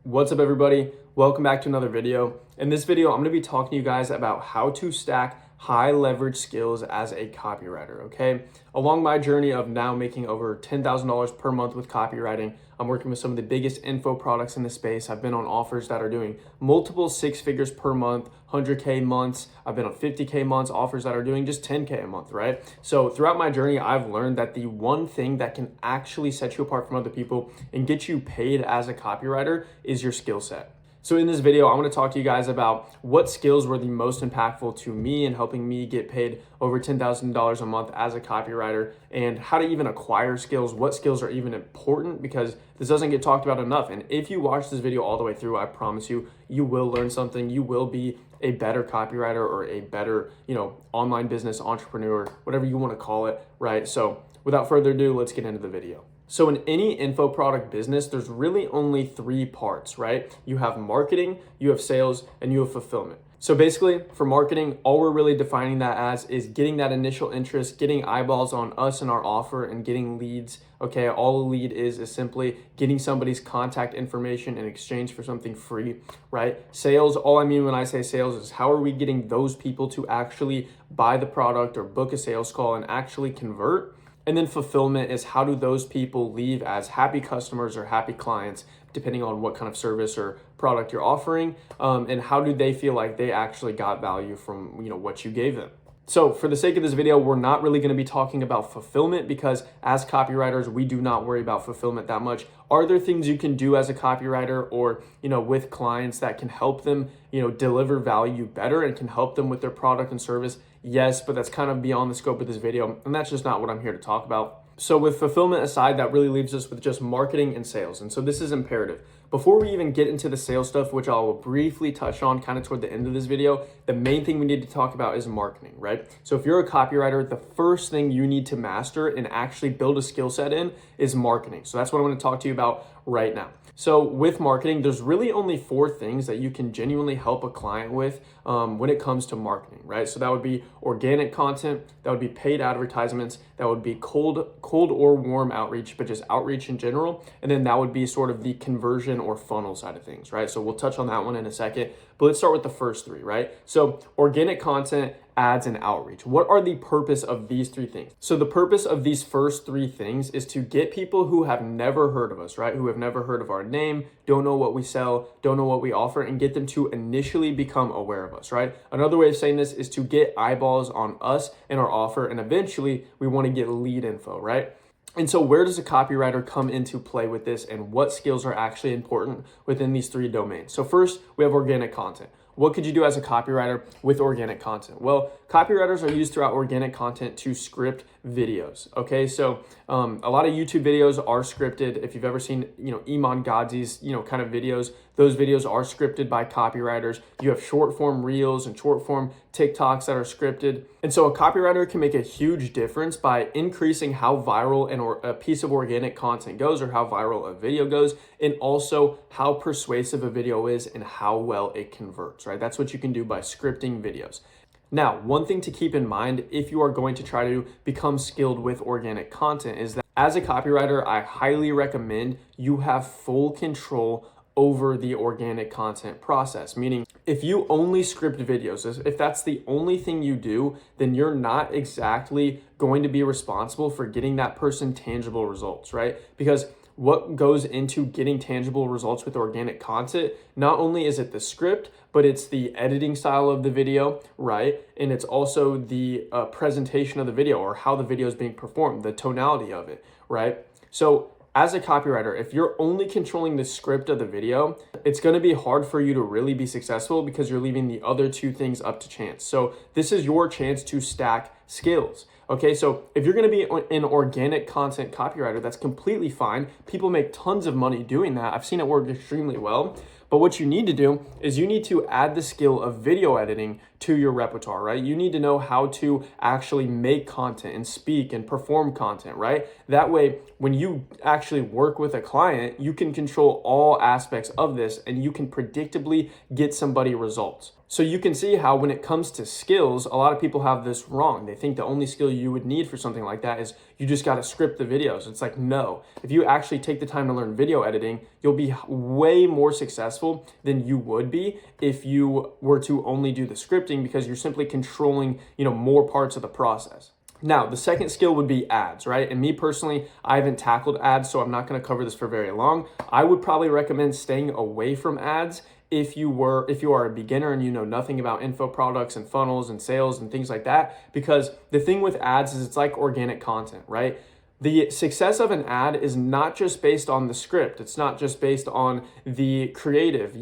What's up, everybody? Welcome back to another video. In this video, I'm going to be talking to you guys about how to stack high leverage skills as a copywriter, okay? Along my journey of now making over $10,000 per month with copywriting, I'm working with some of the biggest info products in the space. I've been on offers that are doing multiple six figures per month, 100K months. I've been on 50K months, offers that are doing just 10K a month, right? So throughout my journey, I've learned that the one thing that can actually set you apart from other people and get you paid as a copywriter is your skill set. So in this video, I want to talk to you guys about what skills were the most impactful to me in helping me get paid over $10,000 a month as a copywriter, and how to even acquire skills, what skills are even important, because this doesn't get talked about enough. And if you watch this video all the way through, I promise you, you will learn something. You will be a better copywriter or a better, online business entrepreneur, whatever you want to call it, right? So without further ado, let's get into the video. So in any info product business, there's really only three parts, right? You have marketing, you have sales, and you have fulfillment. So basically for marketing, all we're really defining that as is getting that initial interest, getting eyeballs on us and our offer, and getting leads. Okay, all a lead is simply getting somebody's contact information in exchange for something free, right? Sales, all I mean when I say sales is how are we getting those people to actually buy the product or book a sales call and actually convert? And then fulfillment is how do those people leave as happy customers or happy clients, depending on what kind of service or product you're offering, and how do they feel like they actually got value from what you gave them. So for the sake of this video, we're not really going to be talking about fulfillment because as copywriters, we do not worry about fulfillment that much. Are there things you can do as a copywriter or, with clients that can help them, deliver value better and can help them with their product and service? Yes, but that's kind of beyond the scope of this video, and that's just not what I'm here to talk about. So with fulfillment aside, that really leaves us with just marketing and sales. And so this is imperative. Before we even get into the sales stuff, which I'll briefly touch on kind of toward the end of this video, the main thing we need to talk about is marketing, right? So if you're a copywriter, the first thing you need to master and actually build a skill set in is marketing. So that's what I'm going to talk to you about right now. So with marketing, there's really only four things that you can genuinely help a client with when it comes to marketing, right? So that would be organic content, that would be paid advertisements, that would be cold or warm outreach, but just outreach in general. And then that would be sort of the conversion or funnel side of things, right? So we'll touch on that one in a second, but let's start with the first three, right? So organic content, ads, and outreach. What are the purpose of these three things? So the purpose of these first three things is to get people who have never heard of us, right? Who have never heard of our name, don't know what we sell, don't know what we offer, and get them to initially become aware of us, right? Another way of saying this is to get eyeballs on us and our offer, and eventually we want to get lead info, right? And so where does a copywriter come into play with this, and what skills are actually important within these three domains? So first, we have organic content. What could you do as a copywriter with organic content? Well, copywriters are used throughout organic content to script videos. Okay, so a lot of YouTube videos are scripted. If you've ever seen, Iman Gadzhi's, kind of videos, those videos are scripted by copywriters. You have short form reels and short form TikToks that are scripted. And so a copywriter can make a huge difference by increasing how viral a piece of organic content goes, or how viral a video goes, and also how persuasive a video is and how well it converts, right? That's what you can do by scripting videos. Now, one thing to keep in mind if you are going to try to become skilled with organic content is that as a copywriter, I highly recommend you have full control over the organic content process. Meaning, if you only script videos, if that's the only thing you do, then you're not exactly going to be responsible for getting that person tangible results, right? Because what goes into getting tangible results with organic content, not only is it the script, but it's the editing style of the video, right? And it's also the presentation of the video, or how the video is being performed, the tonality of it, right? So as a copywriter, if you're only controlling the script of the video, it's going to be hard for you to really be successful because you're leaving the other two things up to chance. So this is your chance to stack skills. Okay, so if you're going to be an organic content copywriter, that's completely fine. People make tons of money doing that. I've seen it work extremely well. But what you need to do is you need to add the skill of video editing to your repertoire, right? You need to know how to actually make content and speak and perform content, right? That way, when you actually work with a client, you can control all aspects of this and you can predictably get somebody results. So you can see how when it comes to skills, a lot of people have this wrong. They think the only skill you would need for something like that is you just got to script the videos. It's like, no. If you actually take the time to learn video editing, you'll be way more successful than you would be if you were to only do the scripting, because you're simply controlling, more parts of the process. Now, the second skill would be ads, right? And me personally, I haven't tackled ads, so I'm not going to cover this for very long. I would probably recommend staying away from ads if you are a beginner and you know nothing about info products and funnels and sales and things like that, because the thing with ads is it's like organic content, right? The success of an ad is not just based on the script. It's not just based on the creative,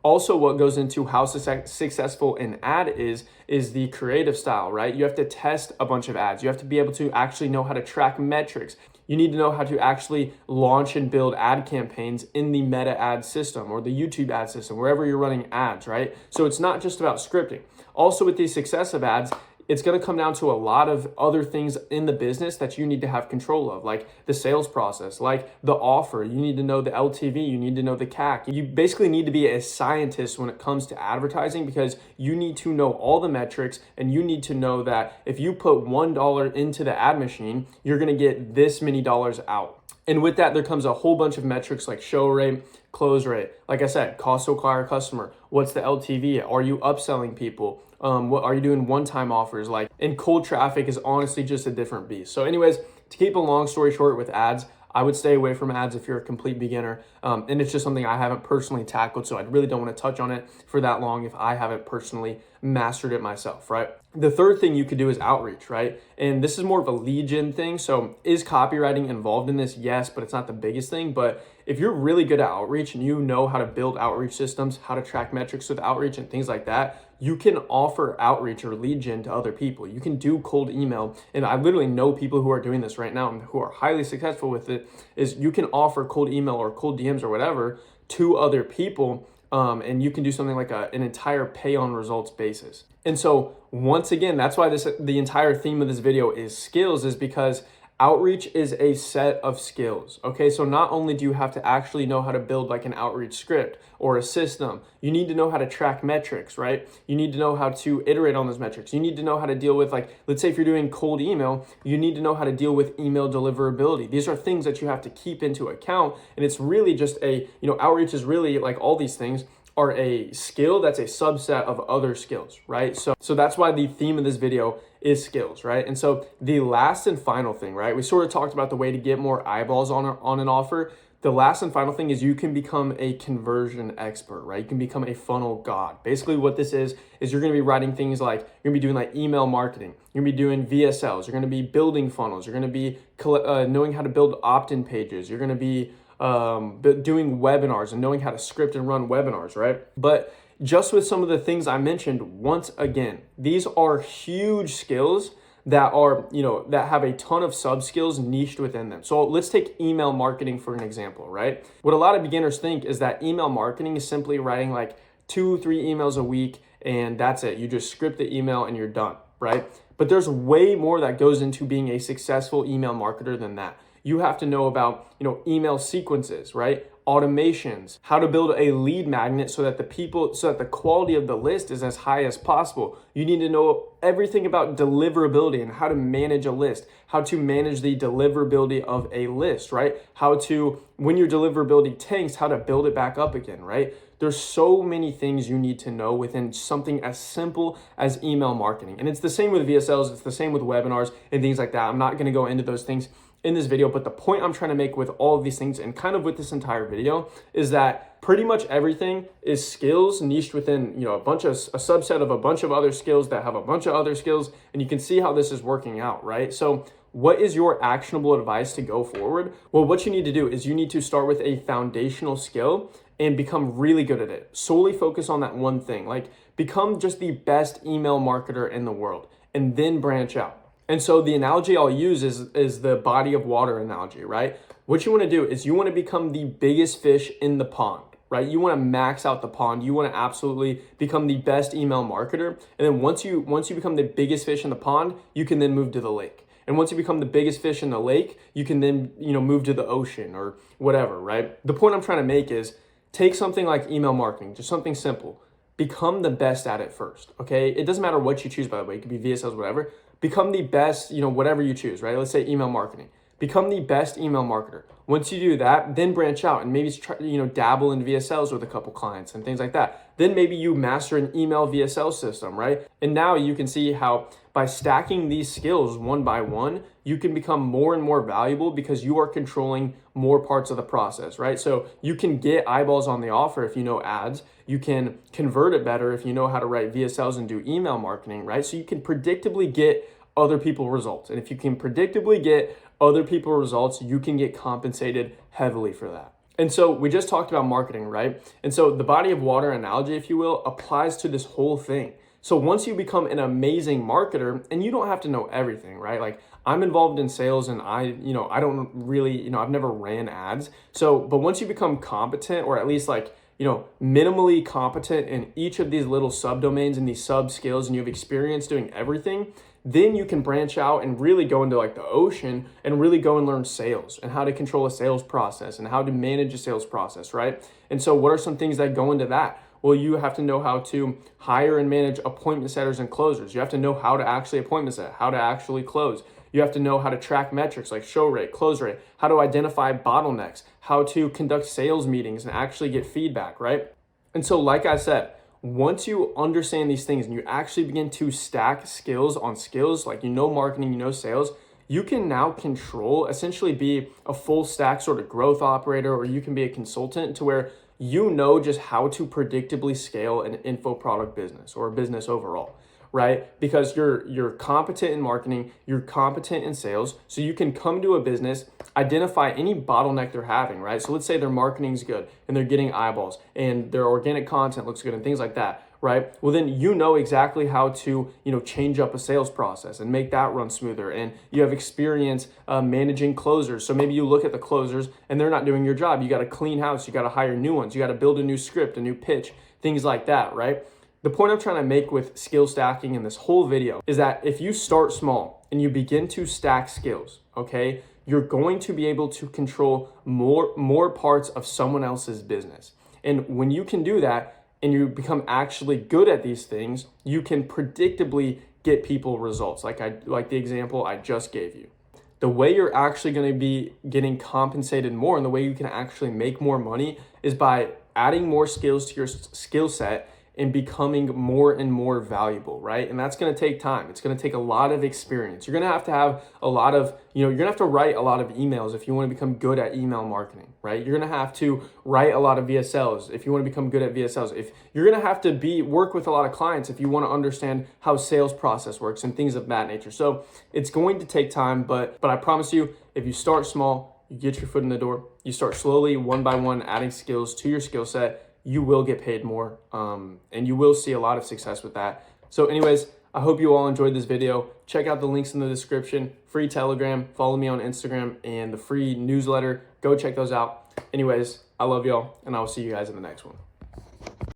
Also, what goes into how successful an ad is the creative style, right? You have to test a bunch of ads. You have to be able to actually know how to track metrics. You need to know how to actually launch and build ad campaigns in the Meta ad system or the YouTube ad system, wherever you're running ads, right? So it's not just about scripting. Also, with the success of ads, it's going to come down to a lot of other things in the business that you need to have control of, like the sales process, like the offer. You need to know the LTV. You need to know the CAC. You basically need to be a scientist when it comes to advertising, because you need to know all the metrics and you need to know that if you put $1 into the ad machine, you're going to get this many dollars out. And with that, there comes a whole bunch of metrics like show rate, close rate. Like I said, cost to acquire a customer. What's the LTV? Are you upselling people? What are you doing one-time offers? And cold traffic is honestly just a different beast. So anyways, to keep a long story short with ads, I would stay away from ads if you're a complete beginner. And it's just something I haven't personally tackled, so I really don't want to touch on it for that long if I haven't personally mastered it myself, right? The third thing you could do is outreach, right? And this is more of a lead gen thing. So is copywriting involved in this? Yes, but it's not the biggest thing. But if you're really good at outreach and you know how to build outreach systems, how to track metrics with outreach and things like that, you can offer outreach or lead gen to other people. You can do cold email. And I literally know people who are doing this right now and who are highly successful with it. Is you can offer cold email or cold DMs or whatever to other people. And you can do something like an entire pay on results basis. And so once again, that's why the entire theme of this video is skills, is because outreach is a set of skills. Okay, so not only do you have to actually know how to build like an outreach script or a system, you need to know how to track metrics, right? You need to know how to iterate on those metrics. You need to know how to deal with, like, let's say if you're doing cold email, you need to know how to deal with email deliverability. These are things that you have to keep into account. And it's really just outreach is really, like, all these things are a skill that's a subset of other skills, right? So that's why the theme of this video is skills, right? And so the last and final thing, right? We sort of talked about the way to get more eyeballs on an offer. The last and final thing is you can become a conversion expert, right? You can become a funnel god. Basically what this is you're going to be writing things like, you're going to be doing like email marketing. You're going to be doing VSLs. You're going to be building funnels. You're going to be knowing how to build opt-in pages. You're going to be doing webinars and knowing how to script and run webinars, right? But just with some of the things I mentioned, once again, these are huge skills that are, that have a ton of sub skills niched within them. So let's take email marketing for an example, right? What a lot of beginners think is that email marketing is simply writing like 2-3 emails a week and that's it. You just script the email and you're done, right? But there's way more that goes into being a successful email marketer than that. You have to know about, email sequences, right? Automations, how to build a lead magnet so that the quality of the list is as high as possible. You need to know everything about deliverability and how to manage a list, how to manage the deliverability of a list, right? How to, when your deliverability tanks, how to build it back up again, right? There's so many things you need to know within something as simple as email marketing. And it's the same with VSLs, it's the same with webinars and things like that. I'm not going to go into those things in this video, but the point I'm trying to make with all of these things and kind of with this entire video is that pretty much everything is skills niched within, a subset of a bunch of other skills that have a bunch of other skills, and you can see how this is working out, right? So what is your actionable advice to go forward? Well, what you need to do is you need to start with a foundational skill and become really good at it. Solely focus on that one thing, like become just the best email marketer in the world and then branch out. And so the analogy I'll use is the body of water analogy, right? What you want to do is you want to become the biggest fish in the pond, right? You want to max out the pond. You want to absolutely become the best email marketer. And then once you become the biggest fish in the pond, you can then move to the lake. And once you become the biggest fish in the lake, you can then, move to the ocean or whatever, right? The point I'm trying to make is take something like email marketing, just something simple. Become the best at it first, okay? It doesn't matter what you choose, by the way. It could be via sales, whatever. Become the best, whatever you choose, right? Let's say email marketing. Become the best email marketer. Once you do that, then branch out and maybe try, dabble in VSLs with a couple clients and things like that. Then maybe you master an email VSL system, right? And now you can see how by stacking these skills one by one, you can become more and more valuable because you are controlling more parts of the process, right? So you can get eyeballs on the offer if you know ads. You can convert it better if you know how to write VSLs and do email marketing, right? So you can predictably get other people results. And if you can predictably get other people results, you can get compensated heavily for that. And so we just talked about marketing, right? And so the body of water analogy, if you will, applies to this whole thing. So once you become an amazing marketer, and you don't have to know everything, right? Like I'm involved in sales and I don't really, I've never ran ads. So, but once you become competent, or at least like, minimally competent in each of these little subdomains and these sub skills, and you have experience doing everything, then you can branch out and really go into like the ocean and really go and learn sales and how to control a sales process and how to manage a sales process, right? And so what are some things that go into that? Well, you have to know how to hire and manage appointment setters and closers. You have to know how to actually appointment set, how to actually close. You have to know how to track metrics like show rate, close rate, how to identify bottlenecks, how to conduct sales meetings and actually get feedback, right? And so like I said, once you understand these things and you actually begin to stack skills on skills, like marketing, sales, you can now control, essentially be a full stack sort of growth operator, or you can be a consultant to where just how to predictably scale an info product business or a business overall, right? Because you're competent in marketing, you're competent in sales, so you can come to a business, identify any bottleneck they're having, right? So let's say their marketing's good and they're getting eyeballs and their organic content looks good and things like that, right? Well, then exactly how to, change up a sales process and make that run smoother. And you have experience managing closers. So maybe you look at the closers and they're not doing your job. You got to clean house, you got to hire new ones, you got to build a new script, a new pitch, things like that, right? The point I'm trying to make with skill stacking in this whole video is that if you start small and you begin to stack skills, okay, you're going to be able to control more parts of someone else's business. And when you can do that and you become actually good at these things, you can predictably get people results, like the example I just gave you. The way you're actually going to be getting compensated more and the way you can actually make more money is by adding more skills to your skill set and becoming more and more valuable, right? And that's going to take time. It's going to take a lot of experience. You're going to have a lot of, you're going to have to write a lot of emails if you want to become good at email marketing, right? You're going to have to write a lot of VSLs if you want to become good at VSLs. If you're going to have to work with a lot of clients if you want to understand how sales process works and things of that nature. So it's going to take time, but I promise you, if you start small, you get your foot in the door, you start slowly, one by one, adding skills to your skill set, you will get paid more, and you will see a lot of success with that. So anyways, I hope you all enjoyed this video. Check out the links in the description, free Telegram, follow me on Instagram, and the free newsletter. Go check those out. Anyways, I love y'all, and I will see you guys in the next one.